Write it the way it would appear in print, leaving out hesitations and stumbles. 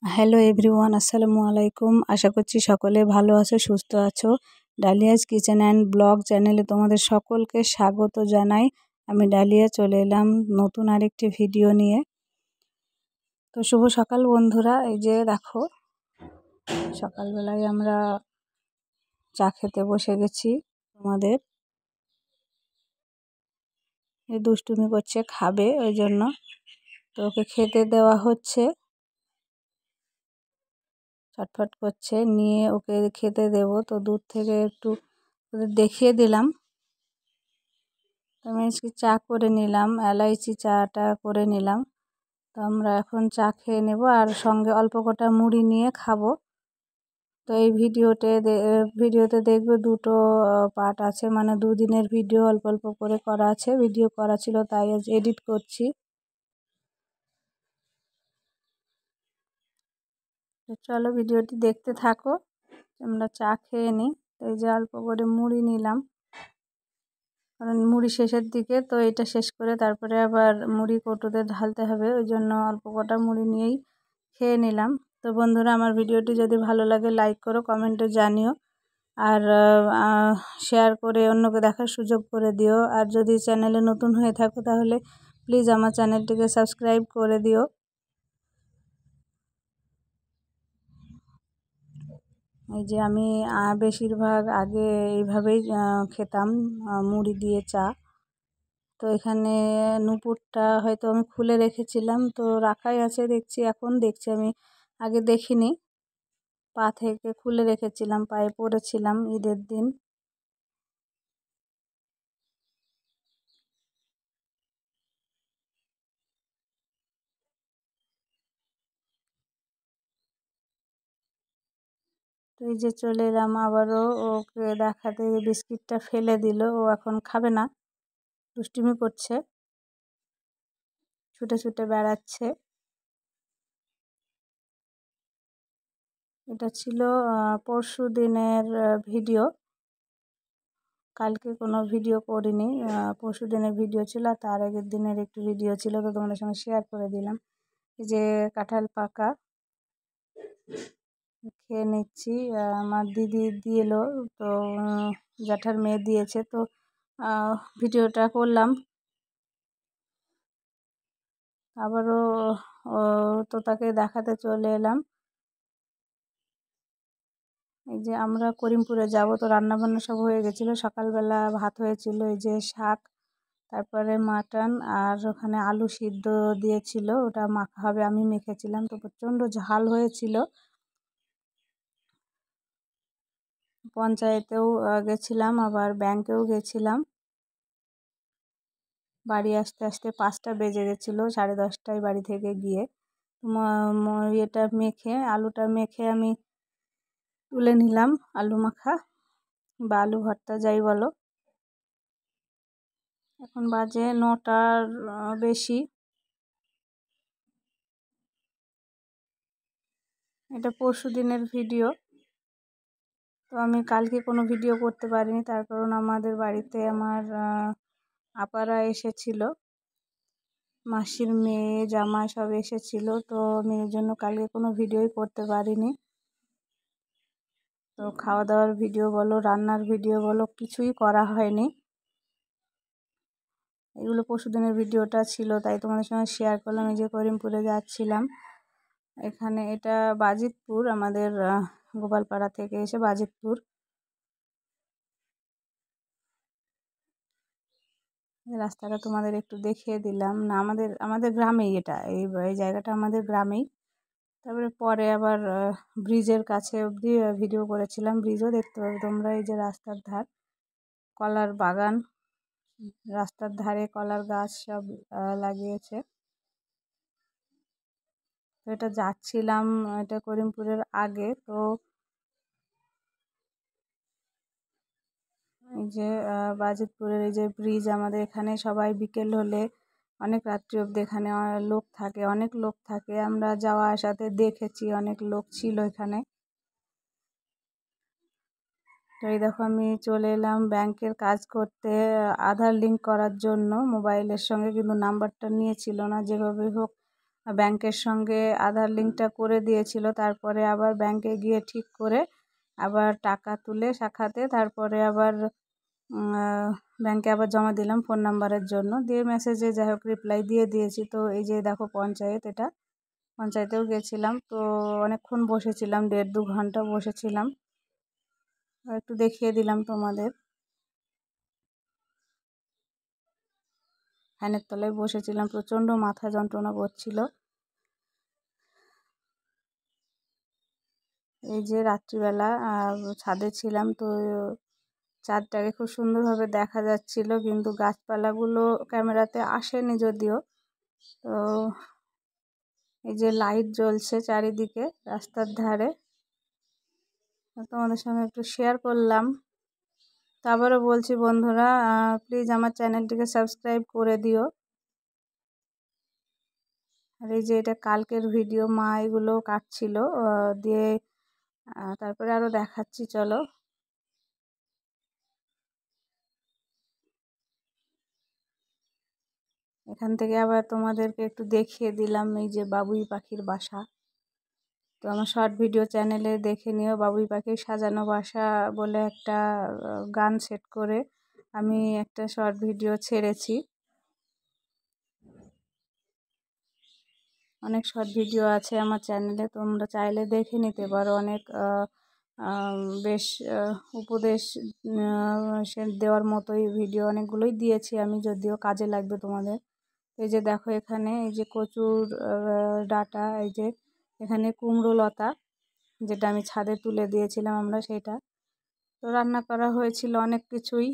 Hello everyone, আসসালামু আলাইকুম। আশা করছি সকলে ভালো আছো, সুস্থ আছো। ডালিয়াস কিচেন অ্যান্ড ব্লগ চ্যানেলে তোমাদের সকলকে স্বাগত জানাই। আমি ডালিয়া চলে এলাম নতুন আরেকটি ভিডিও নিয়ে। তো শুভ সকাল বন্ধুরা। এই যে দেখো, সকালবেলায় আমরা চা খেতে বসে গেছি। তোমাদের এই দুষ্টুমি করছে, খাবে, ওই জন্য তো ওকে খেতে দেওয়া হচ্ছে। ছটফট করছে, নিয়ে ওকে খেতে দেব। তো দূর থেকে একটু দেখিয়ে দিলাম। আমি আজকে চা করে নিলাম, এলাইচি চাটা করে নিলাম। তো আমরা এখন চা খেয়ে নেব, আর সঙ্গে অল্প কটা মুড়ি নিয়ে খাবো। তো এই ভিডিওতে দেখবে দুটো পার্ট আছে, মানে দুদিনের ভিডিও অল্প অল্প করে করা আছে। ভিডিও করা ছিল, তাই আজ এডিট করছি। তো চলো ভিডিওটি দেখতে থাকো। আমরা চা খেয়ে নিই। এই যে অল্প করে মুড়ি নিলাম, কারণ মুড়ি শেষের দিকে, তো এটা শেষ করে তারপরে আবার মুড়ি কৌটোতে ঢালতে হবে, ওই জন্য অল্প কটা মুড়ি নিয়েই খেয়ে নিলাম। তো বন্ধুরা, আমার ভিডিওটি যদি ভালো লাগে লাইক করো, কমেন্টে জানিও, আর শেয়ার করে অন্যকে দেখার সুযোগ করে দিও। আর যদি চ্যানেলে নতুন হয়ে থাকো তাহলে প্লিজ আমার চ্যানেলটিকে সাবস্ক্রাইব করে দিও। এই যে আমি বেশিরভাগ আগে এইভাবেই খেতাম, মুড়ি দিয়ে চা। তো এখানে নূপুরটা হয়তো আমি খুলে রেখেছিলাম, তো রাখাই আছে দেখছি, এখন দেখছি আমি আগে দেখিনি। পা থেকে খুলে রেখেছিলাম, পায়ে পরেছিলাম ঈদের দিন। তো এই যে চলে এলাম আবারও ওকে দেখাতে, বিস্কিটটা ফেলে দিল, ও এখন খাবে না, দুষ্টুমি করছে, ছুটে ছুটে বেড়াচ্ছে। এটা ছিল পরশু দিনের ভিডিও, কালকে কোনো ভিডিও করিনি। পরশু দিনের ভিডিও ছিল, আর তার আগের দিনের একটু ভিডিও ছিল, তো তোমাদের সঙ্গে শেয়ার করে দিলাম। এই যে কাঁঠাল পাকা খেয়ে নিচ্ছি। আমার দিদি দিয়ে এলো, তো জ্যাঠার মেয়ে দিয়েছে, তো ভিডিওটা করলাম। আবারও তো তাকে দেখাতে চলে এলাম। এই যে আমরা করিমপুরে যাব, তো রান্নাবান্না সব হয়ে গেছিলো। সকালবেলা ভাত হয়েছিল, এই যে শাক, তারপরে মাটন, আর ওখানে আলু সিদ্ধ দিয়েছিল, ওটা মাখা হবে, আমি মেখেছিলাম। তো প্রচণ্ড ঝাল হয়েছিল। পঞ্চায়েতেও গেছিলাম, আবার ব্যাংকেও গেছিলাম। বাড়ি আসতে আসতে 5টা বেজে গেছিলো, 10:30টায় বাড়ি থেকে গিয়ে এটা মেখে, আলুটা মেখে আমি তুলে নিলাম, আলু মাখা বা আলু ভর্তা যাই বলো। এখন বাজে 9টার বেশি। এটা পরশু দিনের ভিডিও। তো আমি কালকে কোনো ভিডিও করতে পারিনি, তার কারণ আমাদের বাড়িতে আমার আপারা এসেছিল, মাসির মেয়ে জামাই সব এসেছিল, তো আমি এর জন্য কালকে কোনো ভিডিওই করতে পারিনি। তো খাওয়া দাওয়ার ভিডিও বলো, রান্নার ভিডিও বলো, কিছুই করা হয়নি। এগুলো পরশুদিনের ভিডিওটা ছিল, তাই তোমাদের সঙ্গে শেয়ার করলাম। এই যে করিমপুরে যাচ্ছিলাম, এখানে এটা বাজিতপুর, আমাদের গোপালপাড়া থেকে এসে বাজিতপুর। রাস্তাটা তোমাদের একটু দেখিয়ে দিলাম। না, আমাদের গ্রামেই এটা, এই জায়গাটা আমাদের গ্রামেই। তারপরে পরে আবার ব্রিজের কাছে অবধি ভিডিও করেছিলাম। ব্রিজও দেখতে পাবে তোমরা। এই যে রাস্তার ধার, কলার বাগান, রাস্তার ধারে কলার গাছ সব লাগিয়েছে। তো এটা যাচ্ছিলাম, এটা করিমপুরের আগে। তো এই যে বাজিতপুরের এই যে ব্রিজ, আমাদের এখানে সবাই বিকেল হলে অনেক রাত্রি অবধি এখানে লোক থাকে, অনেক লোক থাকে। আমরা যাওয়া আসাতে দেখেছি, অনেক লোক ছিল এখানে। তো এই দেখো, আমি চলে এলাম ব্যাংকের কাজ করতে, আধার লিঙ্ক করার জন্য মোবাইলের সঙ্গে, কিন্তু নাম্বারটা নিয়েছিল না। যেভাবে হোক ব্যাংকের সঙ্গে আধার লিঙ্কটা করে দিয়েছিল, তারপরে আবার ব্যাংকে গিয়ে ঠিক করে আবার টাকা তুলে শাখাতে, তারপরে আবার ব্যাংকে আবার জমা দিলাম ফোন নাম্বারের জন্য, দিয়ে মেসেজে যাই হোক রিপ্লাই দিয়ে দিয়েছি। তো এই যে দেখো পঞ্চায়েত, এটা পঞ্চায়েতেও গেছিলাম, তো অনেকক্ষণ বসেছিলাম, 1.5-2 ঘন্টা বসেছিলাম। একটু দেখিয়ে দিলাম তোমাদের। ফ্যানের তলায় বসেছিলাম, প্রচণ্ড মাথা যন্ত্রণা করছিল। এই যে রাত্রিবেলা ছাদে ছিলাম, তো চাঁদটাকে খুব সুন্দরভাবে দেখা যাচ্ছিল, কিন্তু গাছপালাগুলো ক্যামেরাতে আসেনি যদিও। তো এই যে লাইট জ্বলছে চারিদিকে রাস্তার ধারে, তোমাদের সঙ্গে একটু শেয়ার করলাম। তো আবারও বলছি বন্ধুরা, প্লিজ আমার চ্যানেলটিকে সাবস্ক্রাইব করে দিও। আর এই যে এটা কালকের ভিডিও, মা এগুলো কাটছিল, দিয়ে তারপরে আরও দেখাচ্ছি, চলো। এখান থেকে আবার তোমাদেরকে একটু দেখিয়ে দিলাম এই যে বাবুই পাখির বাসা। তো আমার শর্ট ভিডিও চ্যানেলে দেখে নিও, বাবুই পাখির সাজানো বাসা বলে একটা গান সেট করে আমি একটা শর্ট ভিডিও ছেড়েছি। অনেক শর্ট ভিডিও আছে আমার চ্যানেলে, তোমরা চাইলে দেখে নিতে পারো। অনেক বেশ উপদেশ সে দেওয়ার মতোই ভিডিও অনেকগুলোই দিয়েছি আমি, যদিও কাজে লাগবে তোমাদের। এই যে দেখো এখানে এই যে কচুর ডাঁটা, এই যে এখানে কুমড়ো লতা, যেটা আমি ছাদে তুলে দিয়েছিলাম আমরা, সেটা তো রান্না করা হয়েছিল অনেক কিছুই।